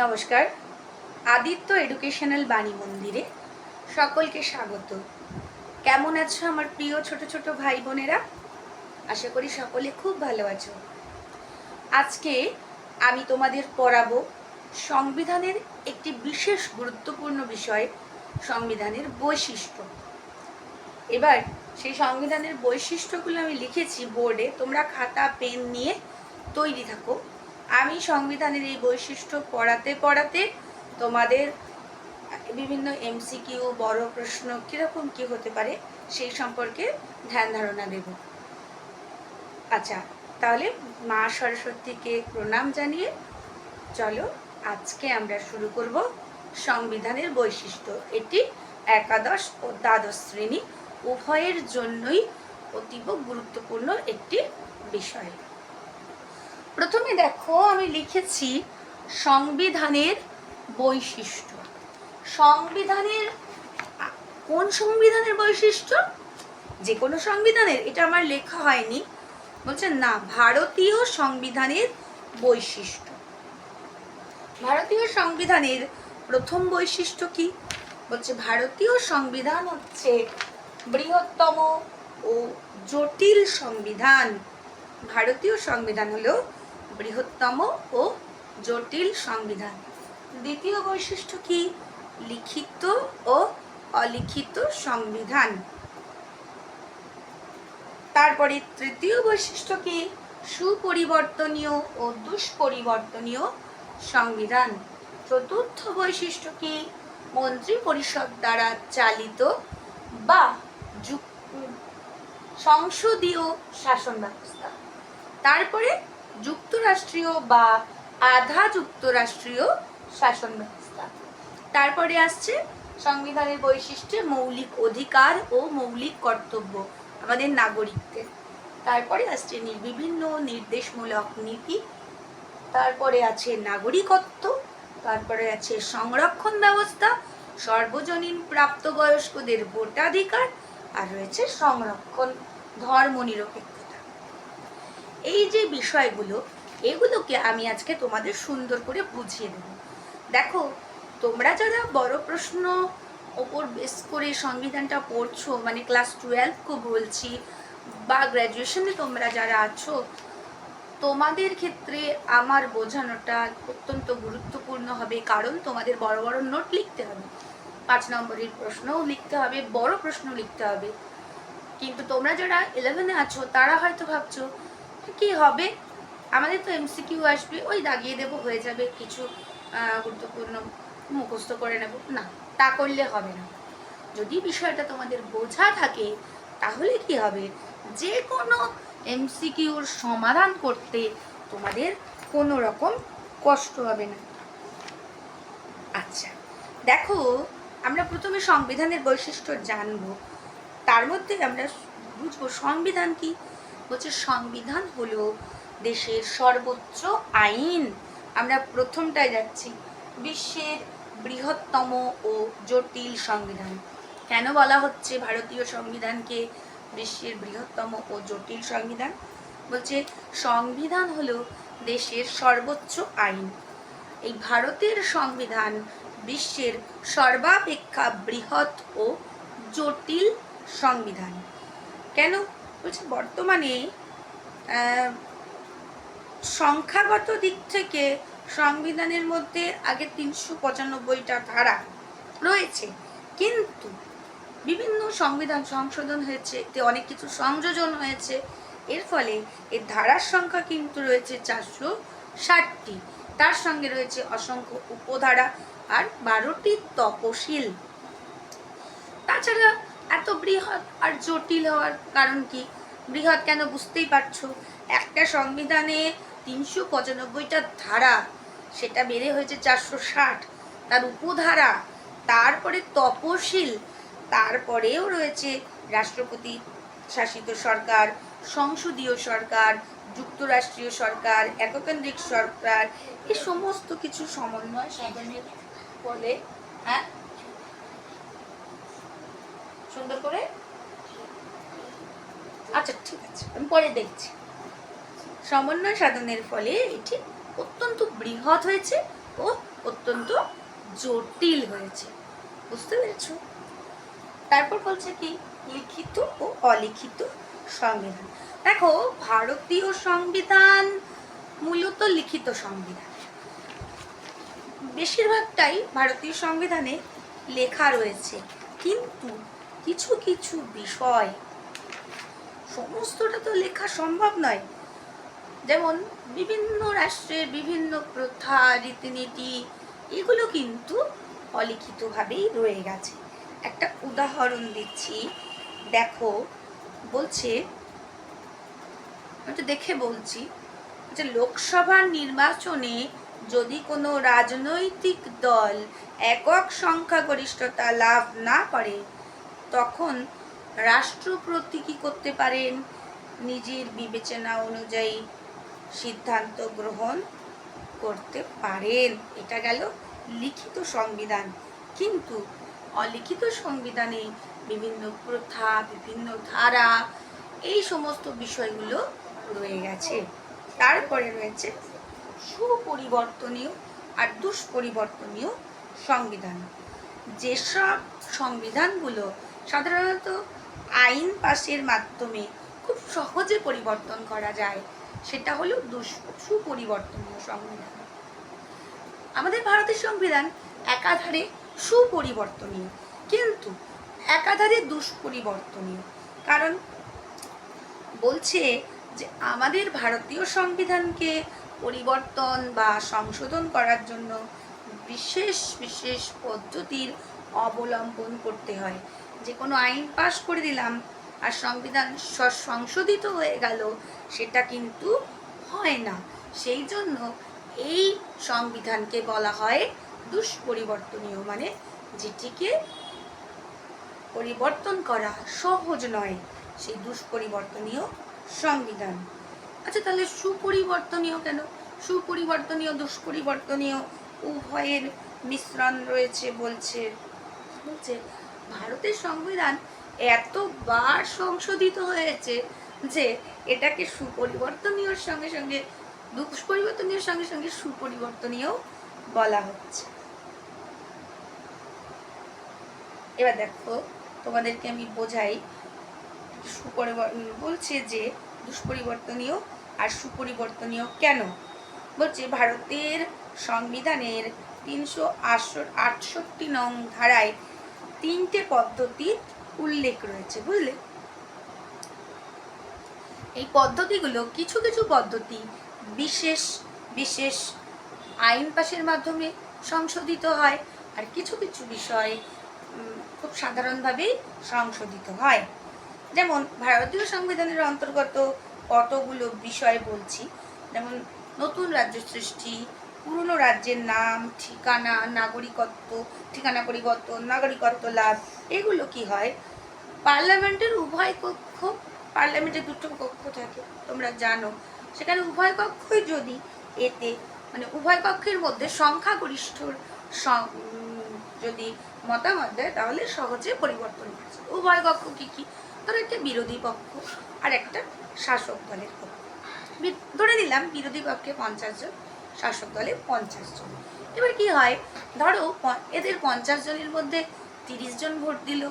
নমস্কার। আদিত্য এডুকেশনাল বাণী মন্দিরে সকলকে স্বাগত। কেমন আছো আমার প্রিয় ছোট ছোট ভাই বোনেরা? আশা করি সকলে খুব ভালো আছো। আজকে আমি তোমাদের পড়াবো সংবিধানের একটি বিশেষ গুরুত্বপূর্ণ বিষয়, সংবিধানের বৈশিষ্ট্য। এবার সেই সংবিধানের বৈশিষ্ট্যগুলো আমি লিখেছি বোর্ডে, তোমরা খাতা পেন নিয়ে তৈরি থাকো। আমি সংবিধানের এই বৈশিষ্ট্য পড়াতে পড়াতে তোমাদের বিভিন্ন এমসিকিউ, বড় প্রশ্ন কীরকম কী হতে পারে সেই সম্পর্কে ধ্যান ধারণা দেব। আচ্ছা, তাহলে মা সরস্বতীকে প্রণাম জানিয়ে চলো আজকে আমরা শুরু করব সংবিধানের বৈশিষ্ট্য। এটি একাদশ ও দ্বাদশ শ্রেণী উভয়ের জন্যই অতীব গুরুত্বপূর্ণ একটি বিষয়। প্রথমে দেখো, আমি লিখেছি সংবিধানের বৈশিষ্ট্য। সংবিধানের কোন সংবিধানের বৈশিষ্ট্য? যে কোনো সংবিধানের? এটা আমার লেখা হয়নি, বলছে না, ভারতীয় সংবিধানের বৈশিষ্ট্য। ভারতীয় সংবিধানের প্রথম বৈশিষ্ট্য কি? বলছে ভারতীয় সংবিধান হচ্ছে বৃহত্তম ও জটিল সংবিধান। ভারতীয় সংবিধান হলো বৃহত্তম ও জটিল সংবিধান। দ্বিতীয় বৈশিষ্ট্য কি? লিখিত ও অলিখিত সংবিধান। তারপরে তৃতীয় বৈশিষ্ট্য কি? সুপরিবর্তনীয় ও দুষ্পরিবর্তনীয় সংবিধান। চতুর্থ বৈশিষ্ট্য কি? মন্ত্রী পরিষদ দ্বারা চালিত বা সংসদীয় শাসন ব্যবস্থা। তারপরে যুক্তরাষ্ট্রীয় বা আধা যুক্তরাষ্ট্রীয় শাসন ব্যবস্থা। তারপরে আসছে সংবিধানের বৈশিষ্ট্যে মৌলিক অধিকার ও মৌলিক কর্তব্য আমাদের নাগরিকদের। তারপরে আসছে বিভিন্ন নির্দেশমূলক নীতি। তারপরে আছে নাগরিকত্ব। তারপরে আছে সংরক্ষণ ব্যবস্থা, সর্বজনীন প্রাপ্তবয়স্কদের ভোটাধিকার, আর রয়েছে সংরক্ষণ ধর্মনিরপেক্ষতা। এই যে বিষয়গুলো, এগুলোকে আমি আজকে তোমাদের সুন্দর করে বুঝিয়ে দেব। দেখো, তোমরা যারা বড় প্রশ্ন ওপর বেস করে সংবিধানটা পড়ছো, মানে ক্লাস 12 বলছি, বা গ্র্যাজুয়েশনে তোমরা যারা আছো, তোমাদের ক্ষেত্রে আমার বোঝানোটা অত্যন্ত গুরুত্বপূর্ণ হবে। কারণ তোমাদের বড় বড় নোট লিখতে হবে, 5 নম্বরের প্রশ্নও লিখতে হবে, বড় প্রশ্ন লিখতে হবে। কিন্তু তোমরা যারা 11-এ আছো তারা হয়তো ভাবছো কি হবে, আমাদের তো এমসিকিউ আসবে, ওই দাগিয়ে দেবো, হয়ে যাবে, কিছু গুরুত্বপূর্ণ মুখস্থ করে নেব। না, তা করলে হবে না। যদি বিষয়টা তোমাদের বোঝা থাকে তাহলে কি হবে, যে কোনো এমসিকিউর সমাধান করতে তোমাদের কোনো রকম কষ্ট হবে না। আচ্ছা দেখো, আমরা প্রথমে সংবিধানের বৈশিষ্ট্য জানবো, তার মধ্যে আমরা বুঝবো সংবিধান কি। বলছে সংবিধান হলো দেশের সর্বোচ্চ আইন। আমরা প্রথমটায় যাচ্ছি, বিশ্বের বৃহত্তম ও জটিল সংবিধান। কেন বলা হচ্ছে ভারতীয় সংবিধানকে বিশ্বের বৃহত্তম ও জটিল সংবিধান? বলছে সংবিধান হলো দেশের সর্বোচ্চ আইন। এই ভারতের সংবিধান বিশ্বের সর্বাপেক্ষা বৃহৎ ও জটিল সংবিধান। কেন? বলছে বর্তমানে সংখ্যাগত দিক থেকে সংবিধানের মধ্যে আগে 395টা ধারা রয়েছে, কিন্তু বিভিন্ন সংবিধান সংশোধন হয়েছে, এতে অনেক কিছু সংযোজন হয়েছে। এর ফলে এর ধারার সংখ্যা কিন্তু রয়েছে 460টি। তার সঙ্গে রয়েছে অসংখ্য উপধারা আর 12টি তপশিল। তাছাড়া এত বৃহৎ আর জটিল হওয়ার কারণ কি? বৃহৎ কেন বুঝতেই পারছো, একটা সংবিধানে 395টা ধারা, সেটা বেড়ে হয়েছে 460। তার উপধারা, তারপরে তপশিল, তারপরেও রয়েছে রাষ্ট্রপতি শাসিত সরকার, সংসদীয় সরকার, যুক্তরাষ্ট্রীয় সরকার, এককেন্দ্রিক সরকার, এই সমস্ত কিছু সমন্বয় সাধনের ফলে, হ্যাঁ সুন্দর করে, আচ্ছা ঠিক আছে, আমি পরে দেখছি। সমন্বয় সাধনের ফলে এটি অত্যন্ত বৃহৎ হয়েছে ও অত্যন্ত জটিল হয়েছে। বুঝতে পেরেছো? তারপর বলছে কি লিখিত ও অলিখিত সংবিধান। দেখো, ভারতীয় সংবিধান মূলত লিখিত সংবিধান। বেশিরভাগটাই ভারতীয় সংবিধানে লেখা রয়েছে, কিন্তু কিছু কিছু বিষয়, সমস্তটা তো লেখা সম্ভব নয়। যেমন বিভিন্ন রাষ্ট্রের বিভিন্ন প্রথা, রীতিনীতি, এগুলো কিন্তু অলিখিতভাবেই রয়ে গেছে। একটা উদাহরণ দিচ্ছি, দেখো, বলছে, আমি দেখে বলছি যে লোকসভা নির্বাচনে যদি কোনো রাজনৈতিক দল একক সংখ্যাগরিষ্ঠতা লাভ না করে, তখন রাষ্ট্রপতি কি করতে পারেন? নিজের বিবেচনা অনুযায়ী সিদ্ধান্ত গ্রহণ করতে পারেন। এটা গেল লিখিত সংবিধান। কিন্তু অলিখিত সংবিধানে বিভিন্ন প্রথা, বিভিন্ন ধারা, এই সমস্ত বিষয়গুলো রয়ে গেছে। তারপরে রয়েছে সুপরিবর্তনীয় আর দুষ্পরিবর্তনীয় সংবিধান। যেসব সংবিধানগুলো সাধারণত আইন পাশের মাধ্যমে খুব সহজে পরিবর্তন করা যায়, সেটা হলো সুপরিবর্তনীয় সংবিধান। আমাদের ভারতের সংবিধান একাধারে সুপরিবর্তনীয়, কিন্তু একাধারে দুষ্পরিবর্তনীয়। কারণ বলছে যে আমাদের ভারতীয় সংবিধানকে পরিবর্তন বা সংশোধন করার জন্য বিশেষ বিশেষ পদ্ধতির অবলম্বন করতে হয়। যে কোনো আইন পাশ করে দিলাম আর সংবিধান সংশোধিত হয়ে গেল, সেটা কিন্তু হয় না। সেই জন্য এই সংবিধানকে বলা হয় দুষ্পরিবর্তনীয়, মানে যেটিকে পরিবর্তন করা সহজ নয়, সেই দুষ্পরিবর্তনীয় সংবিধান। আচ্ছা, তাহলে সুপরিবর্তনীয় কেন? সুপরিবর্তনীয় দুষ্পরিবর্তনীয় উভয়ের মিশ্রণ রয়েছে। বলছে ভারতের সংবিধান এতবার সংশোধিত হয়েছে যে এটাকে সুপরিবর্তনীয়র সঙ্গে সঙ্গে দুষ্পরিবর্তনীয় সঙ্গে সঙ্গে সুপরিবর্তনীয় বলা হচ্ছে। এবার দেখো, তোমাদেরকে আমি বোঝাই। বলছে যে দুষ্পরিবর্তনীয় আর সুপরিবর্তনীয় কেন। বলছে ভারতের সংবিধানের 368 নং ধারায় 3টে পদ্ধতির উল্লেখ রয়েছে। বুঝলে, এই পদ্ধতিগুলো, কিছু কিছু পদ্ধতি বিশেষ বিশেষ আইন পাশের মাধ্যমে সংশোধিত হয়, আর কিছু কিছু বিষয় খুব সাধারণভাবেই সংশোধিত হয়। যেমন ভারতীয় সংবিধানের অন্তর্গত কতগুলো বিষয় বলছি, যেমন নতুন রাজ্য সৃষ্টি, পুরনো রাজ্যের নাম, ঠিকানা, নাগরিকত্ব, ঠিকানা পরিবর্তন, নাগরিকত্ব লাভ, এগুলো কি হয়? পার্লামেন্টের উভয় কক্ষ, পার্লামেন্টে দুটো কক্ষ থাকে তোমরা জানো, সেখানে উভয় কক্ষই যদি এতে মানে উভয় কক্ষের মধ্যে সংখ্যাগরিষ্ঠর যদি মতামত দেয়, তাহলে সহজে পরিবর্তন হচ্ছে। উভয় কক্ষ কি কি? ধরো একটা বিরোধী পক্ষ আর একটা শাসক দলের পক্ষ। ধরে নিলাম বিরোধী পক্ষে 50 জন, শাসক দলে 50 জন। এবার কি হয়, ধরো এদের 50 জনের মধ্যে 30 জন ভোট দিল,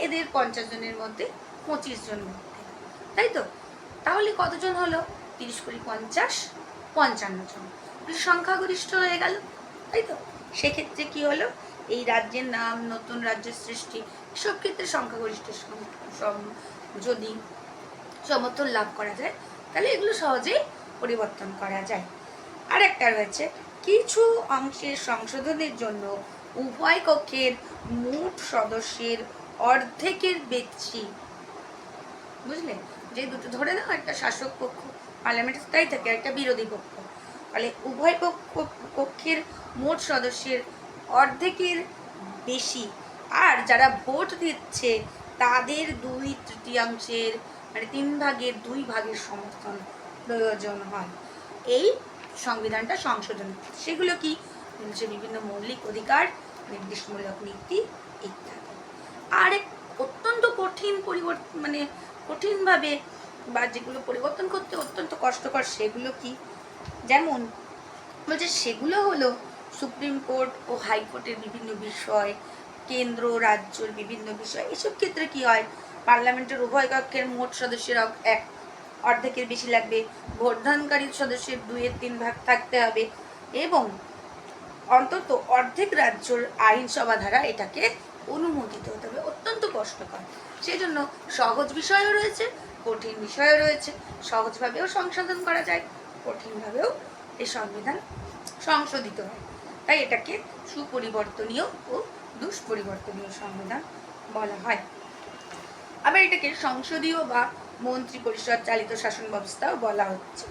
এদের 50 জনের মধ্যে 25 জন ভোট দিল, তাই তো? তাহলে কতজন হলো? 30 × 50 55 জন, সংখ্যাগরিষ্ঠ হয়ে গেল, তাই তো? সেক্ষেত্রে কি হলো, এই রাজ্যের নাম, নতুন রাজ্য সৃষ্টি, সব ক্ষেত্রে সংখ্যাগরিষ্ঠ যদি সমর্থন লাভ করা যায়, তাহলে এগুলো সহজেই পরিবর্তন করা যায়। আর একটা রয়েছে, কিছু অংশের সংশোধনের জন্য উভয় কক্ষের মোট সদস্যের অর্ধেকের বেশি, বুঝলে, যে দুটো ধরে নাও, একটা শাসক পক্ষ পার্লামেন্টে তাই থাকে, একটা বিরোধী পক্ষ, তাহলে উভয় কক্ষের মোট সদস্যের অর্ধেকের বেশি, আর যারা ভোট দিচ্ছে তাদের 2/3 মানে 3/2 সমর্থন প্রয়োজন হয় এই সংবিধানটা সংশোধন। সেগুলো কি? বিভিন্ন মৌলিক অধিকার, নির্দেশমূলক নীতি ইত্যাদি। আর অত্যন্ত কঠিন পরিবর্তন, মানে কঠিনভাবে বা যেগুলো পরিবর্তন করতে অত্যন্ত কষ্টকর, সেগুলো কি? যেমন বলছে সেগুলো হলো সুপ্রিম কোর্ট ও হাইকোর্টের বিভিন্ন বিষয়, কেন্দ্র রাজ্যের বিভিন্ন বিষয়, এসব ক্ষেত্রে কি হয়, পার্লামেন্টের উভয় কক্ষের মোট সদস্যের এক অর্ধেকের বেশি লাগবে, ভোটদানকারী সদস্যের 2/3 থাকতে হবে এবং অন্তত অর্ধেক রাজ্যের আইনসভা দ্বারা এটাকে অনুমোদিত হতে হবে। অত্যন্ত কষ্টকর। সেই জন্য সহজ বিষয়ও রয়েছে, কঠিন বিষয়ও রয়েছে। সহজভাবেও সংশোধন করা যায়, কঠিনভাবেও এই সংবিধান সংশোধিত হয়। তাই এটাকে সুপরিবর্তনীয় ও দুষ্পরিবর্তনীয় সংবিধান বলা হয়। আবার এটাকে সংসদীয় বা মন্ত্রী পরিষদ চালিত শাসন ব্যবস্থাও বলা হচ্ছে।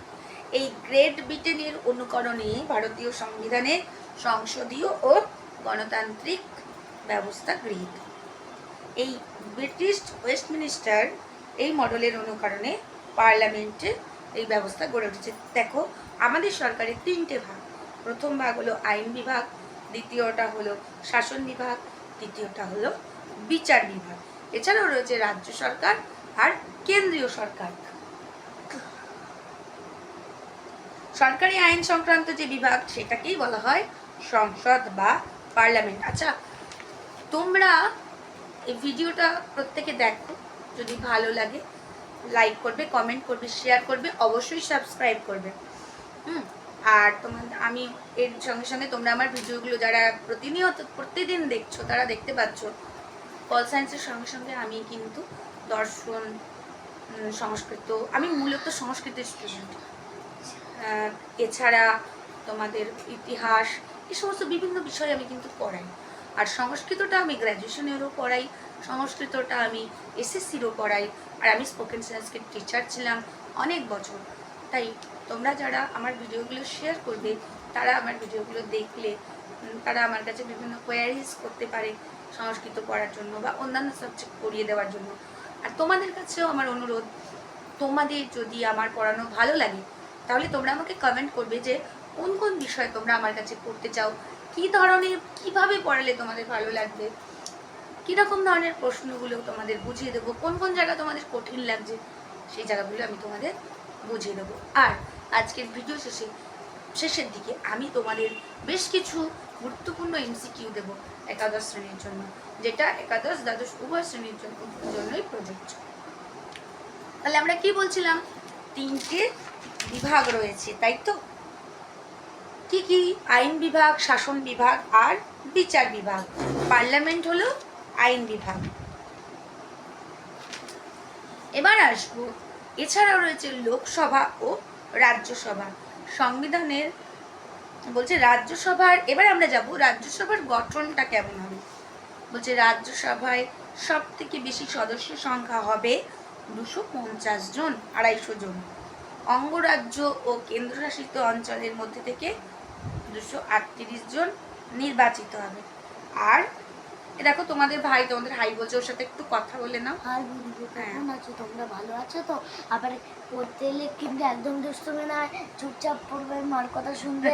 এই গ্রেট ব্রিটেনের অনুকরণে ভারতীয় সংবিধানে সংসদীয় ও গণতান্ত্রিক ব্যবস্থা গৃহীত। এই ব্রিটিশ ওয়েস্টমিনিস্টার এই মডেলের অনুকরণে পার্লামেন্টে এই ব্যবস্থা গড়ে উঠেছে। দেখো, আমাদের সরকারের 3টে ভাগ। প্রথম ভাগ হলো আইন বিভাগ, দ্বিতীয়টা হলো শাসন বিভাগ, তৃতীয়টা হলো বিচার বিভাগ। এছাড়াও রয়েছে রাজ্য সরকার আর কেন্দ্রীয় সরকার। সরকারি আইন সংক্রান্ত যে বিভাগ সেটাকেই বলা হয় সংসদ বা পার্লামেন্ট। আচ্ছা, তোমরা এই ভিডিওটা প্রত্যেকে দেখো, যদি ভালো লাগে লাইক করবে, কমেন্ট করবে, শেয়ার করবে, অবশ্যই সাবস্ক্রাইব করবে। আর আমি এর সঙ্গে সঙ্গে তোমরা আমার ভিডিওগুলো যারা প্রতিদিন দেখছো তারা দেখতে পাচ্ছ, পল সায়েন্সের সঙ্গে সঙ্গে আমি কিন্তু দর্শন, সংস্কৃত, আমি মূলত সংস্কৃতের স্টুডেন্ট, এছাড়া তোমাদের ইতিহাস, এই সমস্ত বিভিন্ন বিষয় আমি কিন্তু পড়াই। আর সংস্কৃতটা আমি গ্র্যাজুয়েশনেরও পড়াই, সংস্কৃতটা আমি এসএসসিরও পড়াই, আর আমি স্পোকেন সংস্কৃত টিচার ছিলাম অনেক বছর। তাই তোমরা যারা আমার ভিডিওগুলো শেয়ার করবে, তারা আমার ভিডিওগুলো দেখলে তারা আমার কাছে বিভিন্ন কোয়ারিজ করতে পারে সংস্কৃত পড়ার জন্য বা অন্যান্য সাবজেক্ট পড়িয়ে দেওয়ার জন্য। আর তোমাদের কাছেও আমার অনুরোধ, তোমাদের যদি আমার পড়ানো ভালো লাগে তাহলে তোমরা আমাকে কমেন্ট করবে যে কোন কোন বিষয় তোমরা আমার কাছে পড়তে চাও, কী ধরনের, কীভাবে পড়ালে তোমাদের ভালো লাগবে, কীরকম ধরনের প্রশ্নগুলো তোমাদের বুঝিয়ে দেবো, কোন কোন জায়গা তোমাদের কঠিন লাগছে সেই জায়গাগুলো আমি তোমাদের বুঝিয়ে দেবো। আর আজকের ভিডিও শেষের দিকে আমি তোমাদের বেশ কিছু গুরুত্বপূর্ণ এমসিকিউ দেবো একাদশ শ্রেণীর জন্য, যেটা একাদশ দ্বাদশ উভয় শ্রেণীর জন্যই প্রযোজ্য। তাহলে আমরা কি বলছিলাম, 3টে বিভাগ রয়েছে, তাই তো? কি কি? আইন বিভাগ, শাসন বিভাগ আর বিচার বিভাগ। পার্লামেন্ট হলো আইন বিভাগ। এবার আসবো, এছাড়াও রয়েছে লোকসভা ও রাজ্যসভা। সংবিধানের বলছে রাজ্যসভার, এবার আমরা যাব রাজ্যসভার গঠনটা কেমন হবে। বলছে রাজ্যসভায় সব থেকে বেশি সদস্য সংখ্যা হবে 250 জন, 250 জন। অঙ্গরাজ্য ও কেন্দ্রশাসিত অঞ্চলের মধ্যে থেকে 238 জন নির্বাচিত হবে। আর দেখো, তোমাদের ভাই, তোমাদের হাই বলছে, ওর সাথে একটু কথা বলে নাও। হাই বন্ধু, কেমন আছো তোমরা? ভালো আছো তো? আবার পড়তে এলে কিন্তু একদম দুষ্টুমি না, চুপচাপ পড়বে, মার কথা শুনবে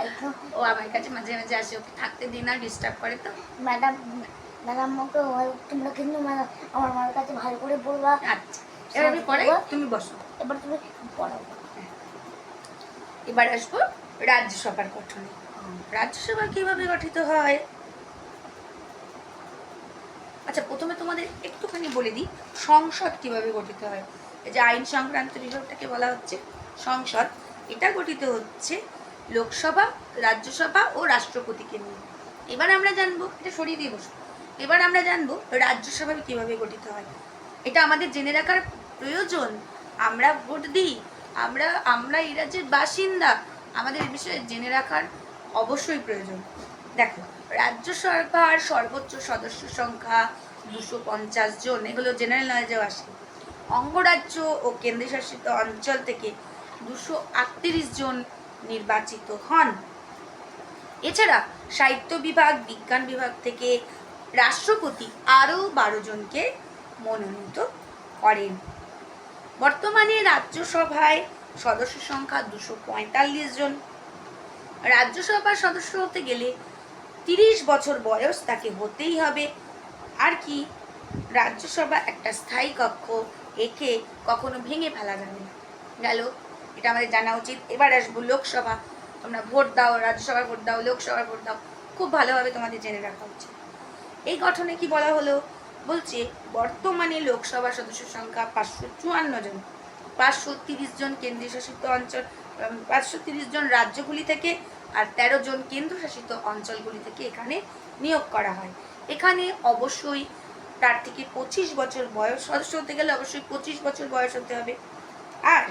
একদম। ও আমার কাছে মাঝে মাঝে আসে, ওকে থাকতে দিন, আর ডিস্টার্ব করে তো। ম্যাডাম ওকে তোমরা কিন্তু আমার মার কাছে ভালো করে পড়বা। আচ্ছা, এবার আমি পড়াই, তুমি বসো। এবার তুমি পড়াও। এবার আসবো রাজ্যসভার গঠনে। রাজ্যসভা কিভাবে গঠিত হয়? আচ্ছা, প্রথমে তোমাদের একটুখানি বলে দিই সংসদ কিভাবে গঠিত হয়। এই যে আইন সংক্রান্ত বিভাগটাকে বলা হচ্ছে সংসদ, এটা গঠিত হচ্ছে লোকসভা, রাজ্যসভা ও রাষ্ট্রপতিকে নিয়ে। এবার আমরা জানবো, এটা সরিয়ে দিয়ে বসো। এবার আমরা জানবো রাজ্যসভা কিভাবে গঠিত হয়। এটা আমাদের জেনে রাখার প্রয়োজন। আমরা ভোট দিই, আমরা এই রাজ্যের বাসিন্দা, আমাদের এই বিষয়ে জেনে রাখার অবশ্যই প্রয়োজন। দেখো, রাজ্য সরকার সর্বোচ্চ সদস্য সংখ্যা 250 জন, এগুলো জেনারেল নলেজেও আসে। অঙ্গরাজ্য ও কেন্দ্রশাসিত অঞ্চল থেকে 238 জন নির্বাচিত হন। এছাড়া সাহিত্য বিভাগ, বিজ্ঞান বিভাগ থেকে রাষ্ট্রপতি আরও 12 জনকে মনোনীত করেন। বর্তমানে রাজ্যসভায় সদস্য সংখ্যা 245 জন। রাজ্যসভার সদস্য হতে গেলে 30 বছর বয়স তাকে হতেই হবে। আর কি, রাজ্যসভা একটা স্থায়ী কক্ষ, একে কখনো ভেঙে ফেলা যাবে না। গেল, এটা আমাদের জানা উচিত। এবার আসবো লোকসভা। তোমরা ভোট দাও, রাজ্যসভার ভোট দাও, লোকসভার ভোট দাও, খুব ভালোভাবে তোমাদের জেনে রাখা উচিত। এই গঠনে কি বলা হলো, বলছে বর্তমানে লোকসভা সদস্যের সংখ্যা 554 জন, 530 জন কেন্দ্রীয় শাসিত অঞ্চল, 530 জন রাজ্যগুলি থেকে আর 13 জন কেন্দ্রশাসিত অঞ্চলগুলি থেকে এখানে নিয়োগ করা হয়। এখানে অবশ্যই তার থেকে 25 বছর বয়স, সদস্য হতে গেলে অবশ্যই 25 বছর বয়স হতে হবে। আর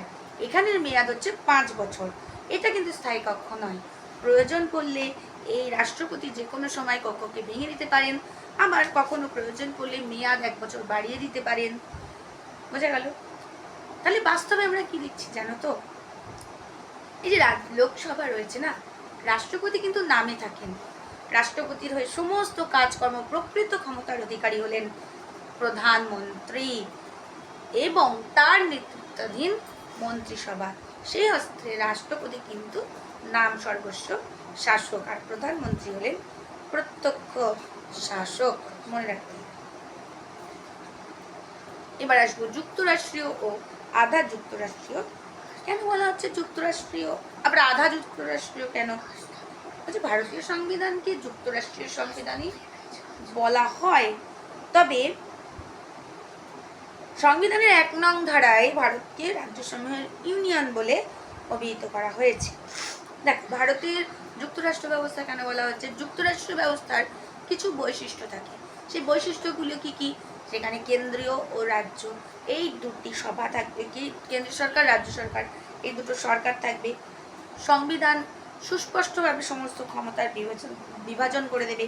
এখানের মেয়াদ হচ্ছে 5 বছর। এটা কিন্তু স্থায়ী কক্ষ নয়। প্রয়োজন পড়লে এই রাষ্ট্রপতি যে কোনো সময় কক্ষকে ভেঙে দিতে পারেন, আবার কখনো প্রয়োজন পড়লে মেয়াদ 1 বছর বাড়িয়ে দিতে পারেন। বোঝা গেল? তাহলে বাস্তবে আমরা কি দেখছি জানো তো, এই যে লোকসভা রয়েছে না, রাষ্ট্রপতি কিন্তু নামে থাকেন। রাষ্ট্রপতির হয়ে সমস্ত কাজকর্ম, প্রকৃত ক্ষমতার অধিকারী হলেন প্রধানমন্ত্রী এবং তার নেতৃত্বাধীন মন্ত্রিসভা। সেই অস্ত্রে রাষ্ট্রপতি কিন্তু নাম সর্বস্ব শাসক, আর প্রধানমন্ত্রী হলেন প্রত্যক্ষ শাসক। মনে রাখতে। এবার আসবো যুক্তরাষ্ট্রীয় ও আধা যুক্তরাষ্ট্রীয়। কেন বলা হচ্ছে যুক্তরাষ্ট্রীয় আবার আধা যুক্তরাষ্ট্রীয় কেন? আচ্ছা, ভারতীয় সংবিধানকে যুক্তরাষ্ট্রীয় সংবিধানই বলা হয়, তবে সংবিধানের 1 নং ধারায় ভারতকে রাজ্যসমূহের ইউনিয়ন বলে অভিহিত করা হয়েছে। দেখো, ভারতের যুক্তরাষ্ট্র ব্যবস্থা কেন বলা হচ্ছে? যুক্তরাষ্ট্র ব্যবস্থার কিছু বৈশিষ্ট্য থাকে। সেই বৈশিষ্ট্যগুলো কি কি? সেখানে কেন্দ্রীয় ও রাজ্য এই দুটি সভা থাকবে, কি কেন্দ্র সরকার, রাজ্য সরকার, এই দুটো সরকার থাকবে। সংবিধান সুস্পষ্টভাবে সমস্ত ক্ষমতার বিভাজন করে দেবে।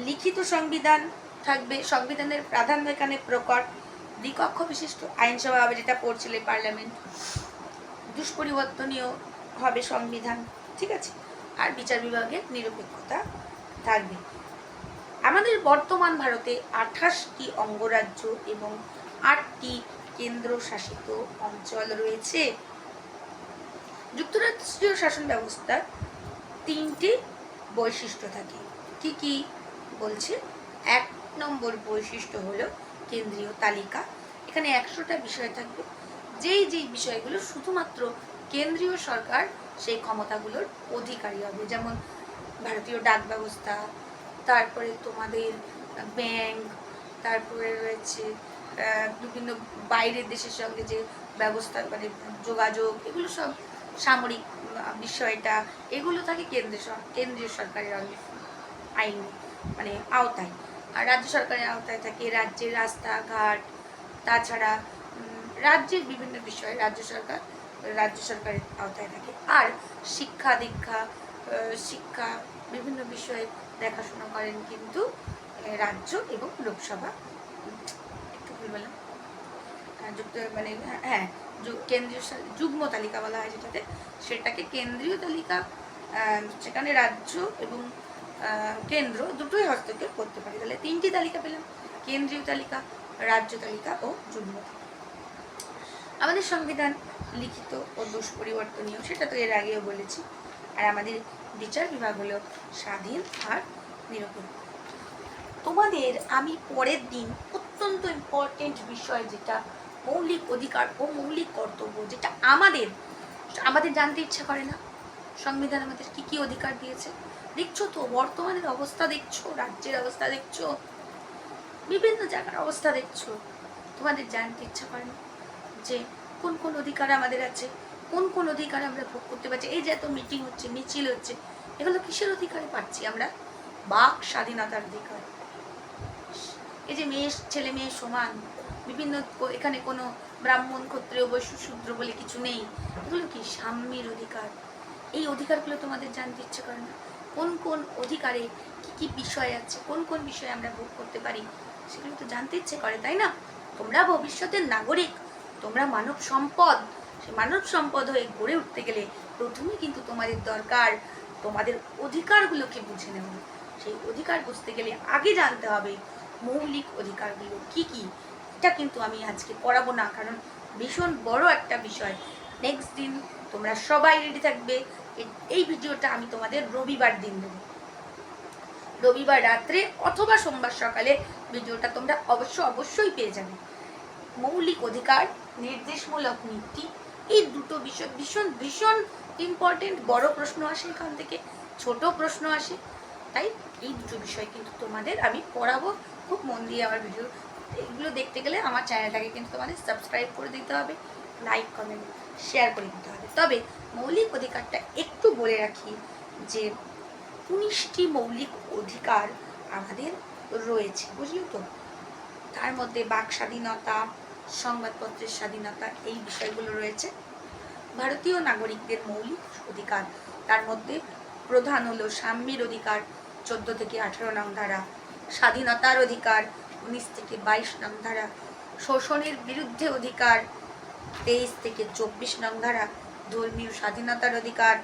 লিখিত সংবিধান থাকবে। সংবিধানের প্রাধান্য এখানে প্রকট। দ্বিকক্ষ বিশিষ্ট আইনসভা হবে, যেটা পড়ছিলে পার্লামেন্ট। দুষ্পরিবর্তনীয় হবে সংবিধান, ঠিক আছে? আর বিচার বিভাগের নিরপেক্ষতা থাকবে। আমাদের বর্তমান ভারতে 28টি অঙ্গরাজ্য এবং 8টি কেন্দ্রশাসিত অঞ্চল রয়েছে। যুক্তরাষ্ট্রীয় শাসন ব্যবস্থার 3টি বৈশিষ্ট্য থাকে। কি কি বলছে? 1 নম্বর বৈশিষ্ট্য হলো কেন্দ্রীয় তালিকা। এখানে 100টা বিষয় থাকবে, যেই বিষয়গুলো শুধুমাত্র কেন্দ্রীয় সরকার সেই ক্ষমতাগুলোর অধিকারী হবে। যেমন ভারতীয় ডাক ব্যবস্থা, তারপরে তোমাদের ব্যাংক, তারপরে রয়েছে বিভিন্ন বাইরের দেশের সঙ্গে যে ব্যবস্থা, মানে যোগাযোগ, এগুলো সব সামরিক বিষয়টা, এগুলো থাকে কেন্দ্রীয় সরকারের আইন, মানে আওতায়। আর রাজ্য সরকারের আওতায় থাকে রাজ্যের রাস্তাঘাট, তাছাড়া রাজ্যের বিভিন্ন বিষয় রাজ্য সরকারের আওতায় থাকে। আর শিক্ষা দীক্ষা, শিক্ষা বিভিন্ন বিষয়ে দেখাশোনা করেন কিন্তু রাজ্য এবং লোকসভা। একটু ভুল বললাম, মানে হ্যাঁ, কেন্দ্রীয় যুগ্ম তালিকা বলা হয় যেটাতে, সেটাকে কেন্দ্রীয় তালিকা। সেখানে রাজ্য এবং কেন্দ্র দুটোই হস্তক্ষেপ করতে পারে। তাহলে 3টি তালিকা পেলাম, কেন্দ্রীয় তালিকা, রাজ্য তালিকা ও যুগ্ম। আমাদের সংবিধান লিখিত ও দুষ্পরিবর্তনীয়, সেটা তো এর আগেও বলেছি। আর আমাদের বিচার বিভাগ হলো স্বাধীন আর নিরপেক্ষ। তোমাদের আমি পরের দিন অত্যন্ত ইম্পর্টেন্ট বিষয়, যেটা মৌলিক অধিকার ও মৌলিক কর্তব্য, যেটা আমাদের জানতে ইচ্ছা করে না, সংবিধান আমাদের কি কি অধিকার দিয়েছে। দেখছো তো বর্তমানের অবস্থা, দেখছো রাজ্যের অবস্থা, দেখছো বিভিন্ন জায়গার অবস্থা, দেখছো, তোমাদের জানতে ইচ্ছা করে না যে কোন কোন অধিকার আমাদের আছে, কোন কোন অধিকার আমরা ভোগ করতে পারছি। এই যে এত মিটিং হচ্ছে, মিছিল হচ্ছে, এগুলো কিসের অধিকারে পাচ্ছি আমরা? বাক স্বাধীনতার অধিকার। এই যে ছেলে মেয়ে সমান, বিভিন্ন, এখানে কোনো ব্রাহ্মণ, ক্ষত্রিয়, বৈশ্য, শূদ্র বলে কিছু নেই। এগুলো কি সাম্যের অধিকার। এই অধিকারগুলো তোমাদের জানতে ইচ্ছে করে না? কোন কোন অধিকারে কি কি বিষয় আছে, কোন কোন বিষয়ে আমরা ভোগ করতে পারি, সেগুলো তো জানতে ইচ্ছে করে, তাই না? তোমরা ভবিষ্যতের নাগরিক, তোমরা মানব সম্পদ। সেই মানব সম্পদ হয়ে গড়ে উঠতে গেলে প্রথমে কিন্তু তোমাদের দরকার তোমাদের অধিকারগুলোকে বুঝে নেওয়া। সেই অধিকার বুঝতে গেলে আগে জানতে হবে মৌলিক অধিকারগুলো কি কি। এটা কিন্তু আমি আজকে পড়াবো না, কারণ ভীষণ বড় একটা বিষয়। নেক্সট দিন তোমরা সবাই রেডি থাকবে। এই ভিডিওটা আমি তোমাদের রবিবার দিন দেবো, রবিবার রাত্রে অথবা সোমবার সকালে ভিডিওটা তোমরা অবশ্যই পেয়ে যাবে। মৌলিক অধিকার, নির্দেশমূলক নীতি, এই দুটো বিষয় ভীষণ ভীষণ ইম্পর্টেন্ট বড় প্রশ্ন আসে এখান থেকে, ছোট প্রশ্ন আসে। তাই এই দুটো বিষয় কিন্তু তোমাদের আমি পড়াবো। খুব মন দিয়ে আমার ভিডিও এগুলো দেখতে গেলে আমার চ্যানেলটাকে কিন্তু তোমাদের সাবস্ক্রাইব করে দিতে হবে, লাইক কমেন্ট শেয়ার করে দিতে হবে। তবে মৌলিক অধিকারটা একটু বলে রাখি যে 19টি মৌলিক অধিকার আমাদের রয়েছে, বুঝলি তো। তার মধ্যে বাক স্বাধীনতা, সংবাদপত্রের স্বাধীনতা, এই বিষয়গুলো রয়েছে। ভারতীয় নাগরিকদের মৌলিক অধিকার, তার মধ্যে প্রধান হলো সাম্যের অধিকার 14 থেকে 18 নং ধারা, স্বাধীনতার অধিকার 19 থেকে 22 নং ধারা, শোষণের বিরুদ্ধে অধিকার 23 থেকে 24 নং ধারা, ধর্মীয় স্বাধীনতার অধিকার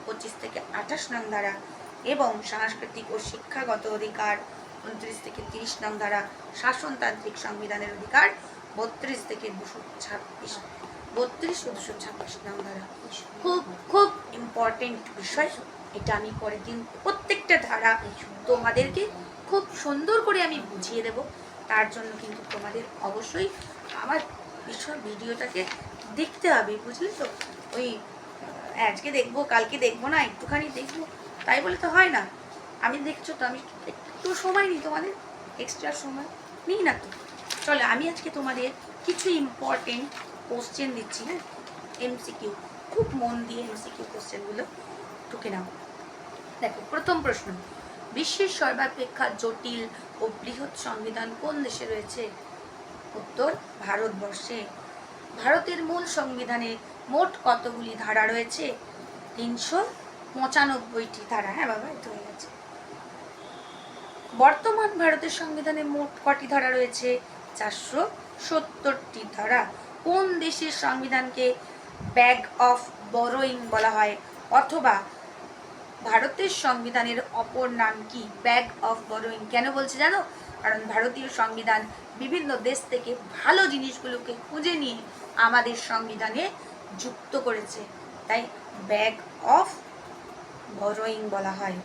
25 থেকে 28 নং ধারা এবং সাংস্কৃতিক ও শিক্ষাগত অধিকার 29 থেকে 30 নং ধারা, শাসনতান্ত্রিক সংবিধানের অধিকার 32 থেকে 226 নং ধারা। খুব খুব ইম্পর্টেন্ট বিষয় এটা। আমি পরের দিন প্রত্যেকটা ধারা তোমাদেরকে খুব সুন্দর করে আমি বুঝিয়ে দেব। তার জন্য কিন্তু তোমাদের অবশ্যই আমার বিষয় ভিডিওটাকে দেখতে হবে, বুঝলি তো। ওই আজকে দেখবো কালকে দেখবো না, একটুখানি দেখবো তাই বলে তো হয় না। আমি দেখছো তো, আমি একটু সময় নিই, তোমাদের এক্সট্রা সময় নিই না তো। চলো আমি আজকে তোমাদের কিছু ইম্পর্টেন্ট কোশ্চেন দিচ্ছি, হ্যাঁ, এমসিকিউ। খুব মন দিয়ে এমসিকিউ কোশ্চেনগুলো টুকে নাও। দেখো, প্রথম প্রশ্ন, বিশ্বের সর্বাপেক্ষা জটিল ও বৃহৎ সংবিধান কোন দেশে রয়েছে? উত্তর, ভারতবর্ষে। ভারতের মূল সংবিধানে মোট কতগুলি ধারা রয়েছে? 395টি ধারা। হ্যাঁ বাবা, এটা হয়ে গেছে। বর্তমান ভারতের সংবিধানে মোট কটি ধারা রয়েছে? 470টি ধারা। কোন দেশের সংবিধানকে ব্যাগ অফ বরোইং বলা হয়? অথবা ভারতের সংবিধানের অপর নাম কি? ব্যাগ অফ বরোইং কেন বলছে জানো? কারণ ভারতীয় সংবিধান বিভিন্ন দেশ থেকে ভালো জিনিসগুলোকে খুঁজে নিয়ে আমাদের সংবিধানে যুক্ত করেছে, তাই ব্যাগ অফ বরোইং বলা হয়।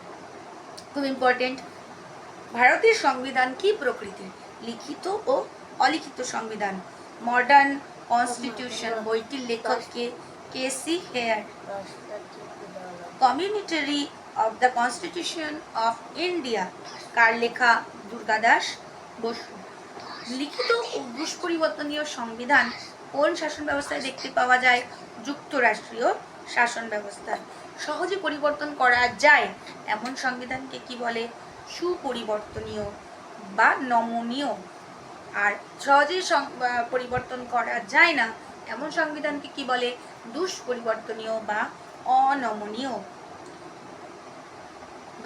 খুব ইম্পর্টেন্ট। ভারতের সংবিধান কি প্রকৃতির? লিখিত ও অলিখিত সংবিধান। মডার্ন কনস্টিটিউশন বইটির লেখককে KC Wheare. Commentary of the constitution of India কার লেখা? দুর্গাদাস বসু। লিখিত ও দুষ্পরিবর্তনীয় সংবিধান কোন শাসন ব্যবস্থায় দেখতে পাওয়া যায়? যুক্তরাষ্ট্রীয় শাসন ব্যবস্থা। সহজে পরিবর্তন করা যায় এমন সংবিধানকে কি বলে? সুপরিবর্তনীয় বা নমনীয়। আর সহজে পরিবর্তন করা যায় না এমন সংবিধানকে কি বলে? দুষ্পরিবর্তনীয় বা অনমনীয়।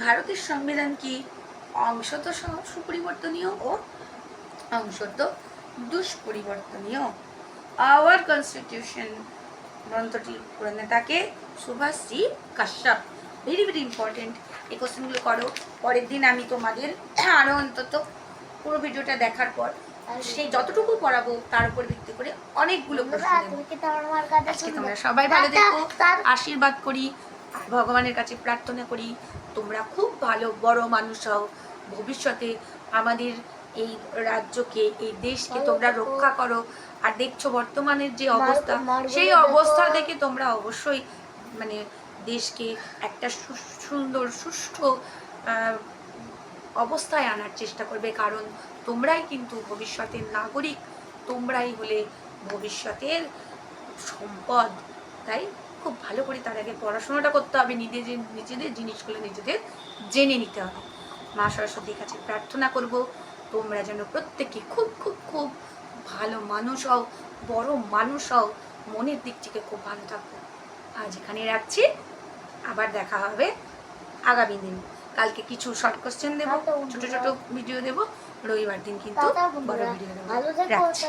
ভারতের সংবিধান কি অংশত সুপরিবর্তনীয় ও অংশত দুষ্পরিবর্তনীয়? আওয়ার কনস্টিটিউশন গ্রন্থটি প্রণেতাকে? Subhashji Kashyap. Very very important. এই কোশ্চেনগুলো করো। পরের দিন আমি তোমাদের আরও অন্তত পুরো ভিডিওটা দেখার পর সেই যতটুকু পড়াবো তার উপর ভিত্তি করে অনেকগুলো প্রশ্ন দেবো। আজকে তোমরা সবাই ভালো থেকো, আশীর্বাদ করি আর ভগবানের কাছে প্রার্থনা করি তোমরা খুব ভালো বড় মানুষ হও, ভবিষ্যতে আমাদের এই রাজ্যকে, এই দেশকে তোমরা রক্ষা করো। আর দেখছো বর্তমানের যে অবস্থা, সেই অবস্থা থেকে তোমরা অবশ্যই মানে দেশকে একটা সুন্দর সুষ্ঠু অবস্থায় আনার চেষ্টা করবে, কারণ তোমরাই কিন্তু ভবিষ্যতের নাগরিক, তোমরাই হলে ভবিষ্যতের সম্পদ। তাই খুব ভালো করে তার আগে পড়াশোনাটা করতে হবে, নিজেদের জিনিসগুলো নিজেদের জেনে নিতে হবে। মা সরস্বতীর কাছে প্রার্থনা করব তোমরা যেন প্রত্যেকে খুব খুব খুব ভালো মানুষ হও, বড় মানুষ হও, মনের দিক থেকে খুব ভালো থাকো। আজ এখানে রাখছি, আবার দেখা হবে আগামী দিন। কালকে কিছু শর্ট কোশ্চেন দেবো, ছোট ছোট ভিডিও দেবো, রবিবার দিন কিন্তু বড় ভিডিও দেবো। রাখছি।